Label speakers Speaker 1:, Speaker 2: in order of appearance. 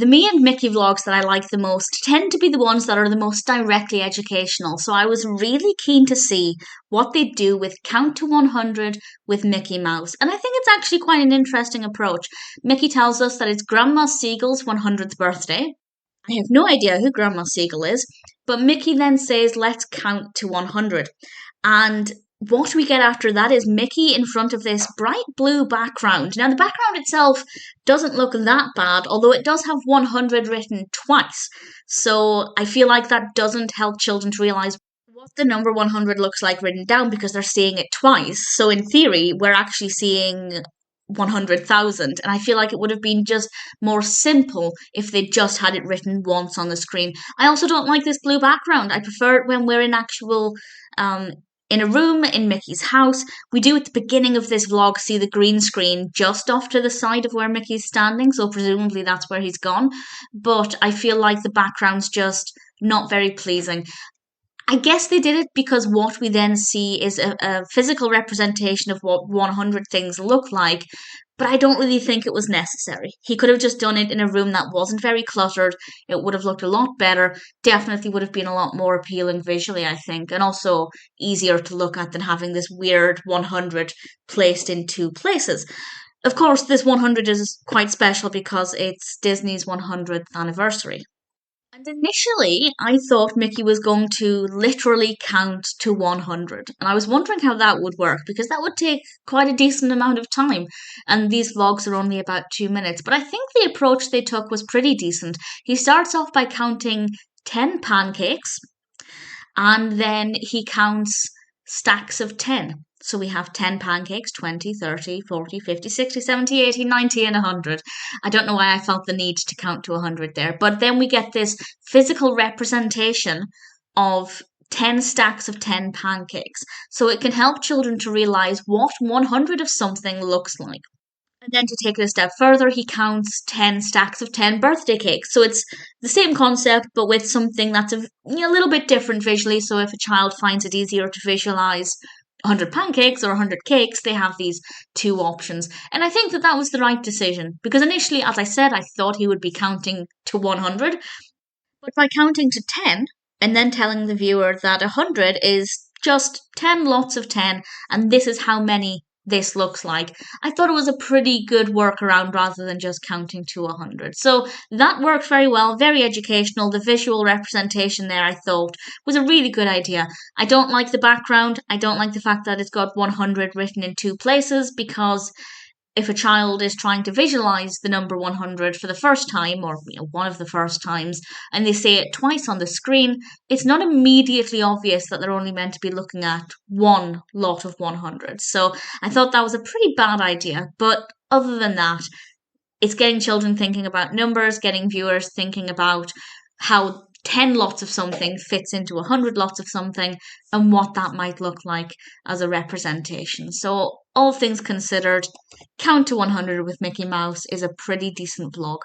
Speaker 1: The me and Mickey vlogs that I like the most tend to be the ones that are the most directly educational. So I was really keen to see what they do with Count to 100 with Mickey Mouse. And I think it's actually quite an interesting approach. Mickey tells us that it's Grandma Siegel's 100th birthday. I have no idea who Grandma Siegel is, but Mickey then says, let's count to 100. And what we get after that is Mickey in front of this bright blue background. Now, the background itself doesn't look that bad, although it does have 100 written twice. So I feel like that doesn't help children to realize what the number 100 looks like written down because they're seeing it twice. So in theory, we're actually seeing 100,000. And I feel like it would have been just more simple if they just had it written once on the screen. I also don't like this blue background. I prefer it when we're in actual in a room in Mickey's house. We do at the beginning of this vlog see the green screen just off to the side of where Mickey's standing, so presumably that's where he's gone. But I feel like the background's just not very pleasing. I guess they did it because what we then see is a physical representation of what 100 things look like, but I don't really think it was necessary. He could have just done it in a room that wasn't very cluttered. It would have looked a lot better, definitely would have been a lot more appealing visually, I think, and also easier to look at than having this weird 100 placed in two places. Of course, this 100 is quite special because it's Disney's 100th anniversary. And initially, I thought Mickey was going to literally count to 100. And I was wondering how that would work because that would take quite a decent amount of time. And these vlogs are only about 2 minutes. But I think the approach they took was pretty decent. He starts off by counting 10 pancakes and then he counts stacks of 10. So we have 10 pancakes, 20, 30, 40, 50, 60, 70, 80, 90, and 100. I don't know why I felt the need to count to 100 there. But then we get this physical representation of 10 stacks of 10 pancakes. So it can help children to realize what 100 of something looks like. And then to take it a step further, he counts 10 stacks of 10 birthday cakes. So it's the same concept, but with something that's a little bit different visually. So if a child finds it easier to visualize 100 pancakes or 100 cakes, they have these two options. And I think that that was the right decision because initially, as I said, I thought he would be counting to 100. But by counting to 10 and then telling the viewer that 100 is just 10 lots of 10 and this is how many this looks like, I thought it was a pretty good workaround rather than just counting to 100. So that worked very well, very educational. The visual representation there, I thought, was a really good idea. I don't like the background. I don't like the fact that it's got 100 written in two places because if a child is trying to visualize the number 100 for the first time or one of the first times and they say it twice on the screen, it's not immediately obvious that they're only meant to be looking at one lot of 100. So I thought that was a pretty bad idea. But other than that, it's getting children thinking about numbers, getting viewers thinking about how 10 lots of something fits into 100 lots of something and what that might look like as a representation. So all things considered, Count to 100 with Mickey Mouse is a pretty decent vlog.